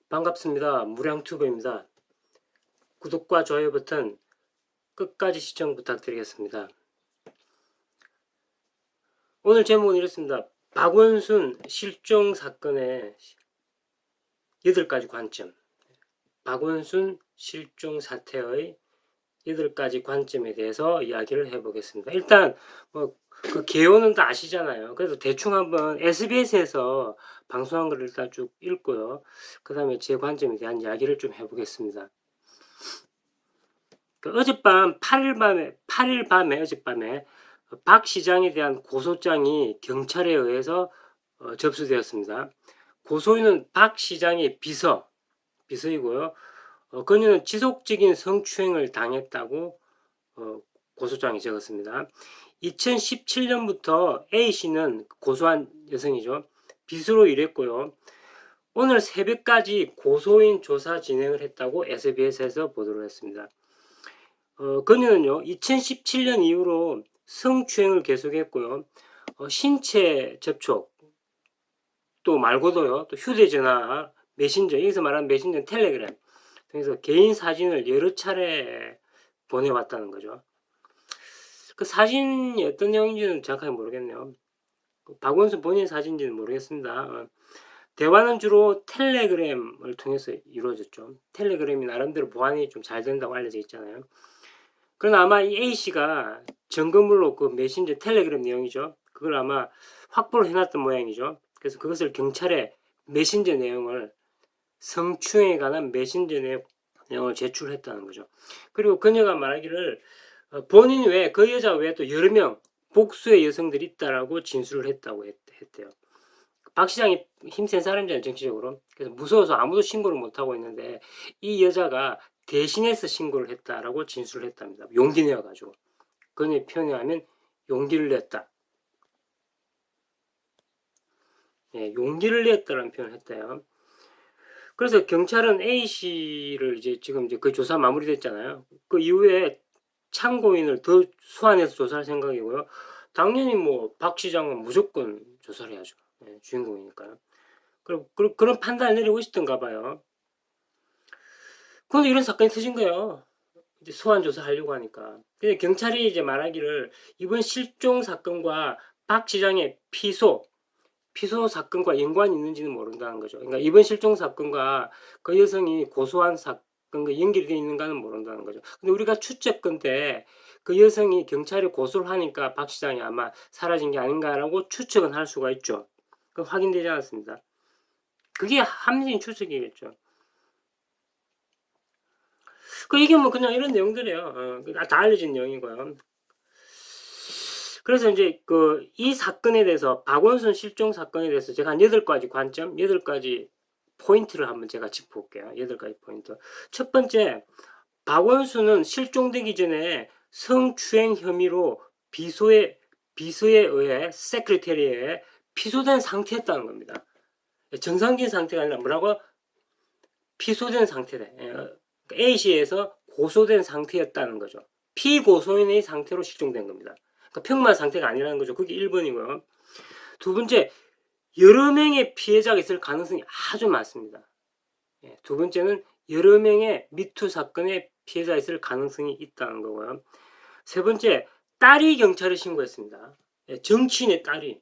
반갑습니다. 무량튜브입니다. 구독과 좋아요 버튼 끝까지 시청 부탁드리겠습니다. 오늘 제목은 이렇습니다. 박원순 실종 사건의 8가지 관점. 박원순 실종 사태의 8가지 관점에 대해서 이야기를 해보겠습니다. 일단 그 개요는 다 아시잖아요. 그래서 대충 한번 SBS에서 방송한 걸 일단 쭉 읽고요. 그 다음에 제 관점에 대한 이야기를 좀 해보겠습니다. 어젯밤 8일 밤에 어젯밤에 박 시장에 대한 고소장이 경찰에 의해서 접수되었습니다. 고소인은 박 시장의 비서이고요. 그녀는 지속적인 성추행을 당했다고 고소장에 적었습니다. 2017년부터 A씨는 고소한 여성이죠. 비서로 일했고요. 오늘 새벽까지 고소인 조사 진행을 했다고 SBS에서 보도를 했습니다. 그녀는요, 2017년 이후로 성추행을 계속했고요. 신체 접촉, 또 말고도요, 또 휴대전화, 메신저, 여기서 말하는 메신저는 텔레그램 통해서 개인 사진을 여러 차례 보내왔다는 거죠. 그 사진이 어떤 내용인지는 정확하게 모르겠네요. 박원순 본인 사진인지는 모르겠습니다. 대화는 주로 텔레그램을 통해서 이루어졌죠. 텔레그램이 나름대로 보안이 좀 잘 된다고 알려져 있잖아요. 그러나 아마 이 A씨가 점검물로 그 메신저 텔레그램 내용이죠. 그걸 아마 확보를 해놨던 모양이죠. 그래서 그것을 경찰에 메신저 내용을 성추행에 관한 메신저 내용을 제출했다는 거죠. 그리고 그녀가 말하기를 본인 외에 그 여자 외에 또 여러 명 복수의 여성들이 있다라고 진술을 했다고 했대요. 박 시장이 힘센 사람이잖아요, 정치적으로. 그래서 무서워서 아무도 신고를 못하고 있는데 이 여자가 대신해서 신고를 했다라고 진술을 했답니다. 용기 내어가지고. 그녀의 표현에 하면 용기를 냈다. 예, 용기를 냈다라는 표현을 했대요. 그래서 경찰은 A씨를 지금 그 조사 마무리됐잖아요. 그 이후에 참고인을 더 소환해서 조사할 생각이고요. 당연히 뭐 박 시장은 무조건 조사를 해야죠. 예, 주인공이니까요. 그런 판단을 내리고 있었던가 봐요. 그런데 이런 사건이 터진 거예요. 이제 소환 조사하려고 하니까. 근데 경찰이 이제 말하기를 이번 실종 사건과 박 시장의 피소 사건과 연관이 있는지는 모른다는 거죠. 그러니까 이번 실종 사건과 그 여성이 고소한 사건과 연결이 되어 있는가는 모른다는 거죠. 근데 우리가 추측건데 그 여성이 경찰에 고소를 하니까 박 시장이 아마 사라진 게 아닌가라고 추측은 할 수가 있죠. 그 확인되지 않았습니다. 그게 합리적인 추측이겠죠. 이게 뭐 그냥 이런 내용들이에요. 다 알려진 내용이고요. 그래서 이제 이 사건에 대해서 박원순 실종 사건에 대해서 제가 한 8가지 관점, 8가지 포인트를 한번 제가 짚어볼게요. 8가지 포인트. 첫 번째, 박원순은 실종되기 전에 성추행 혐의로 비서에 의해 세크리테리에 피소된 상태였다는 겁니다. 정상적인 상태가 아니라 뭐라고? 피소된 상태래. A씨에서 고소된 상태였다는 거죠. 피고소인의 상태로 실종된 겁니다. 그러니까 평범한 상태가 아니라는 거죠. 그게 1번이고요. 두 번째, 여러 명의 피해자가 있을 가능성이 아주 많습니다. 두 번째는 여러 명의 미투 사건의 피해자가 있을 가능성이 있다는 거고요. 세 번째, 딸이 경찰에 신고했습니다. 정치인의 딸이.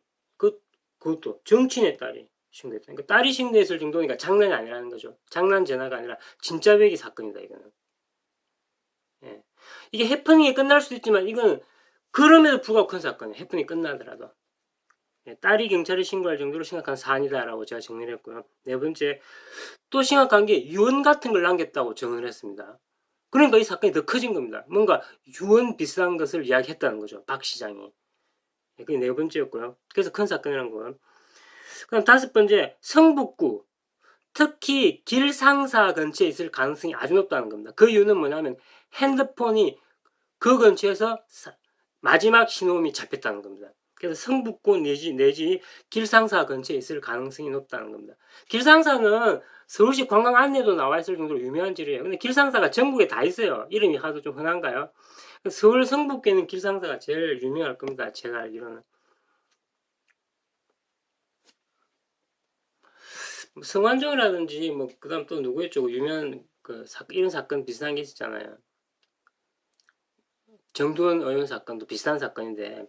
그것도 정치인의 딸이 신고했다. 그러니까 딸이 신고했을 정도니까 장난이 아니라는 거죠. 장난 전화가 아니라 진짜 배기 사건이다, 이거는. 이게 해프닝에 끝날 수도 있지만 이건 그럼에도 불구하고 큰 사건이에요. 해프닝이 끝나더라도. 딸이 경찰에 신고할 정도로 심각한 사안이다라고 제가 정리를 했고요. 네 번째, 또 심각한 게 유언 같은 걸 남겼다고 정리를 했습니다. 그러니까 이 사건이 더 커진 겁니다. 뭔가 유언 비슷한 것을 이야기했다는 거죠. 박 시장이. 그게 네 번째였고요. 그래서 큰 사건이라는 거예요. 그럼 다섯 번째, 성북구. 특히 길 상사 근처에 있을 가능성이 아주 높다는 겁니다. 그 이유는 뭐냐면 핸드폰이 그 근처에서 마지막 신호음이 잡혔다는 겁니다. 그래서 성북구 내지 길상사 근처에 있을 가능성이 높다는 겁니다. 길상사는 서울시 관광 안내도 나와 있을 정도로 유명한 지리예요. 근데 길상사가 전국에 다 있어요. 이름이 하도 좀 흔한가요? 서울 성북구에는 길상사가 제일 유명할 겁니다. 제가 알기로는. 성완종이라든지 뭐 그다음 또 누구였죠? 유명한 이런 사건 비슷한 게 있었잖아요. 정두원 의원 사건도 비슷한 사건인데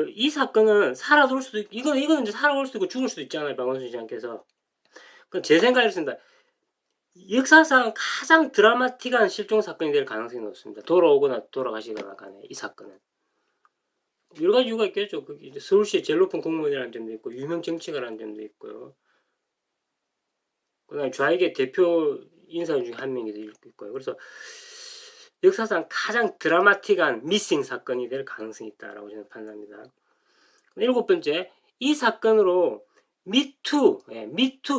이 사건은 살아돌 수도 있고 이거는 이제 살아올 수도 있고 죽을 수도 있잖아요. 박원순 시장께서. 제 생각이었습니다. 역사상 가장 드라마틱한 실종 사건이 될 가능성이 높습니다. 돌아오거나 돌아가시거나 간에 이 사건은. 여러 가지 이유가 있겠죠. 이제 서울시의 제일 높은 공무원이라는 점도 있고 유명 정치가라는 점도 있고요. 그다음에 좌익의 대표 인사 중에 한 명이도 있고요. 그래서 역사상 가장 드라마틱한 미싱 사건이 될 가능성이 있다라고 저는 판단합니다. 7번째, 이 사건으로 미투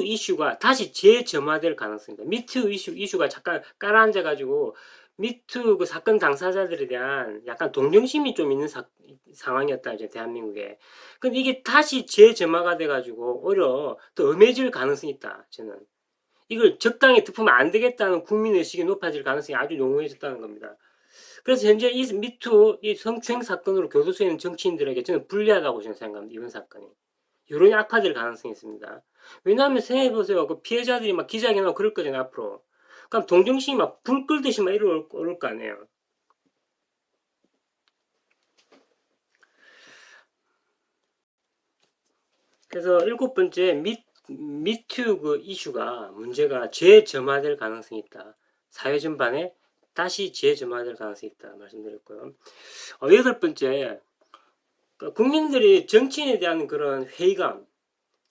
이슈가 다시 재점화될 가능성입니다. 미투 이슈가 잠깐 깔아앉아가지고 미투 그 사건 당사자들에 대한 약간 동정심이 좀 있는 상황이었다, 이제 대한민국에. 근데 이게 다시 재점화가 돼가지고 오히려 더 엄해질 가능성이 있다, 저는. 이걸 적당히 덮으면 안 되겠다는 국민의식이 높아질 가능성이 아주 농후해졌다는 겁니다. 그래서 현재 이 미투, 이 성추행 사건으로 교도소에 있는 정치인들에게 저는 불리하다고 저는 생각합니다. 이번 사건이. 여론이 악화될 가능성이 있습니다. 왜냐하면 생각해보세요. 그 피해자들이 막 기자회견하고 그럴 거잖아요, 앞으로. 그럼 동정심이 막 불 끌듯이 막 이럴 거 아니에요. 그래서 7번째, 미투 그 이슈가, 문제가 재점화될 가능성이 있다. 사회 전반에 다시 재점화될 가능성이 있다 말씀드렸고요. 8번째, 국민들이 정치인에 대한 그런 회의감,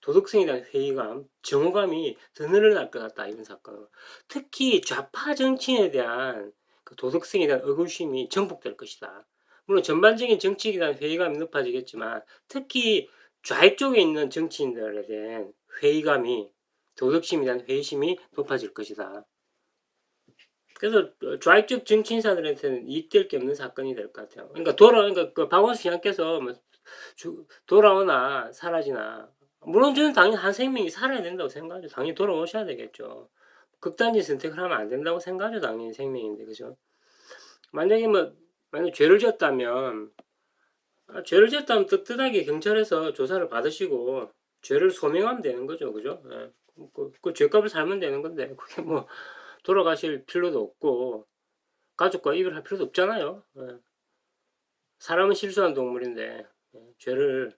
도덕성에 대한 회의감, 정오감이 더 늘어날 것 같다, 이번 사건은. 특히 좌파 정치인에 대한 그 도덕성에 대한 의구심이 정복될 것이다. 물론 전반적인 정치에 대한 회의감이 높아지겠지만 특히 좌익 쪽에 있는 정치인들에 대한 회의감이, 도덕심에 대한 회의심이 높아질 것이다. 그래서 좌익적 정치인사들한테는 이익될 게 없는 사건이 될 것 같아요. 그러니까 그 박원순 시장께서 뭐 돌아오나 사라지나, 물론 저는 당연히 한 생명이 살아야 된다고 생각하죠. 당연히 돌아오셔야 되겠죠. 극단적 선택을 하면 안 된다고 생각하죠. 당연히 생명인데, 그죠? 만약에 만약 죄를 지었다면 떳떳하게 경찰에서 조사를 받으시고 죄를 소명하면 되는 거죠, 그죠? 예. 그 죄값을 살면 되는 건데 그게 뭐 돌아가실 필요도 없고 가족과 이별할 필요도 없잖아요. 예. 사람은 실수한 동물인데 죄를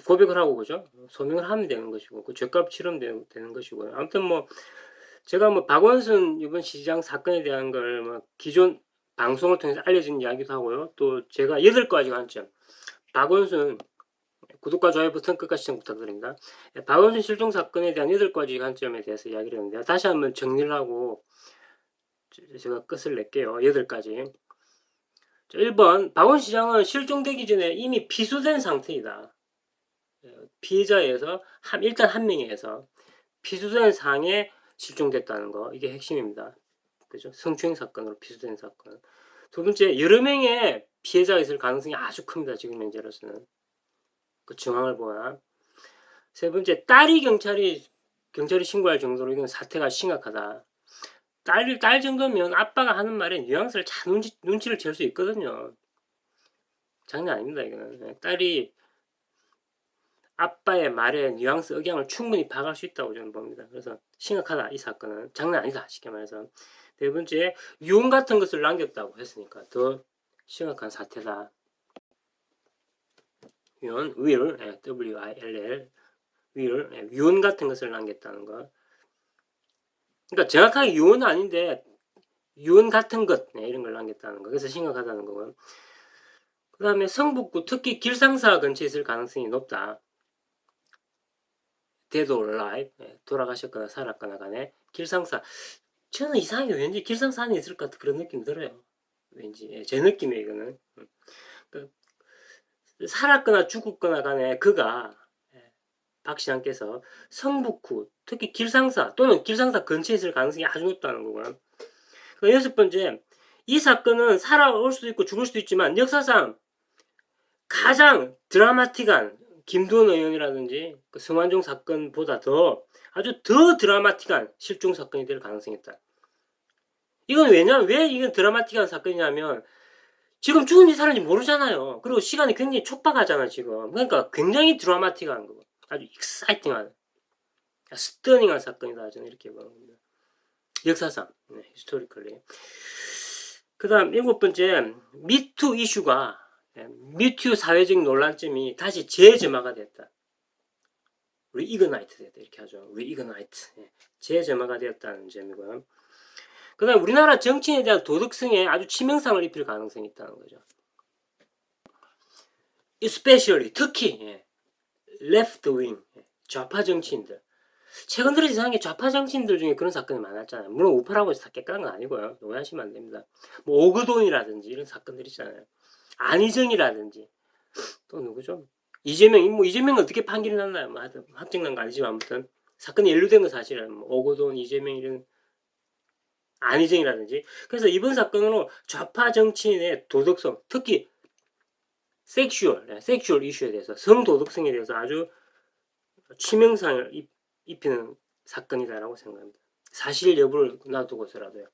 고백을 하고, 그죠? 소명을 하면 되는 것이고 그 죄값 치르면 되는 것이고요. 아무튼 제가 박원순 이번 시장 사건에 대한 걸 기존 방송을 통해서 알려진 이야기도 하고요. 또 제가 8가지 관점, 박원순, 구독과 좋아요 버튼 끝까지 시청 부탁드립니다. 박원순 실종 사건에 대한 8가지 관점에 대해서 이야기를 했는데 다시 한번 정리를 하고 제가 끝을 낼게요. 8가지. 1번, 박원순 시장은 실종되기 전에 이미 피소된 상태이다. 피해자에서 일단 한 명에서 피소된 상황에 실종됐다는 거, 이게 핵심입니다. 그죠? 성추행 사건으로 피소된 사건. 2번째, 여러 명의 피해자가 있을 가능성이 아주 큽니다. 지금 현재로서는. 그 정황을 보아. 3번째, 딸이 경찰이 신고할 정도로 이건 사태가 심각하다. 딸 정도면 아빠가 하는 말에 뉘앙스를 잘 눈치를 챌 수 있거든요. 장난 아닙니다, 이거는. 딸이 아빠의 말에 뉘앙스, 억양을 충분히 파악할 수 있다고 저는 봅니다. 그래서 심각하다, 이 사건은. 장난 아니다, 쉽게 말해서. 4번째, 유언 같은 것을 남겼다고 했으니까 더 심각한 사태다. 유언, will, W-I-L-L, will, 유언 같은 것을 남겼다는 것. 그러니까 정확하게 유언은 아닌데 유언 같은 것, 이런 걸 남겼다는 거. 그래서 심각하다는 거고요. 그 다음에 성북구, 특히 길상사 근처에 있을 가능성이 높다. dead or alive, 돌아가셨거나 살았거나 간에 길상사. 저는 이상하게 왠지 길상사 안에 있을 것 같은 그런 느낌이 들어요. 왠지 제 느낌이에요, 이거는. 살았거나 죽었거나 간에 그가, 박 시장께서 성북구, 특히 길상사 또는 길상사 근처에 있을 가능성이 아주 높다는 거고요. 6번째, 이 사건은 살아올 수도 있고 죽을 수도 있지만 역사상 가장 드라마틱한, 김두원 의원이라든지 그 성완종 사건보다 아주 더 드라마틱한 실종 사건이 될 가능성이 있다. 이건 왜 이건 드라마틱한 사건이냐면 지금 죽은지 살았는지 모르잖아요. 그리고 시간이 굉장히 촉박하잖아, 지금. 그러니까 굉장히 드라마틱한 거고 아주 익사이팅한. 스터닝한 사건이다. 저는 이렇게 보는 겁니다. 역사상, 히스토리컬리. 그 다음 7번째, 미투 이슈가, 미투 사회적 논란점이 다시 재점화가 됐다. 리이그나이트 됐다. 이렇게 하죠. 리이그나이트. 재점화가 되었다는 점이고요. 그 다음 우리나라 정치인에 대한 도덕성에 아주 치명상을 입힐 가능성이 있다는 거죠. especially, 특히, left wing, 좌파 정치인들. 최근 들어 세상에 좌파 정치인들 중에 그런 사건이 많았잖아요. 물론 우파라고 해서 다 깨끗한 건 아니고요. 오해하시면 안 됩니다. 뭐 오거돈이라든지 이런 사건들 있잖아요. 안희정이라든지 또 누구죠? 이재명은 어떻게 판결이 났나요? 뭐 하여튼 확정난 거 아니지만 아무튼 사건이 연루된 건 사실은 뭐 오거돈, 이재명 이런 안희정이라든지. 그래서 이번 사건으로 좌파 정치인의 도덕성, 특히 섹슈얼 이슈에 대해서 성도덕성에 대해서 아주 치명상을 입히는 사건이다라고 생각합니다. 사실 여부를 놔두고서라도요.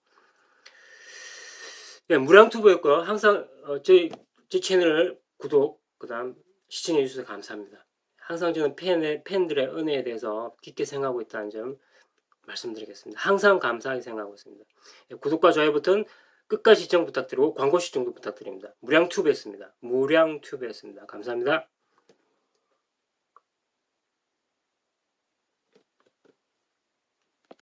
무량투브였고요. 항상 저희 채널 구독 그다음 시청해 주셔서 감사합니다. 항상 저는 팬들의 은혜에 대해서 깊게 생각하고 있다는 점 말씀드리겠습니다. 항상 감사하게 생각하고 있습니다. 구독과 좋아요 버튼 끝까지 시청 부탁드리고 광고 시청도 부탁드립니다. 무량튜브였습니다. 감사합니다.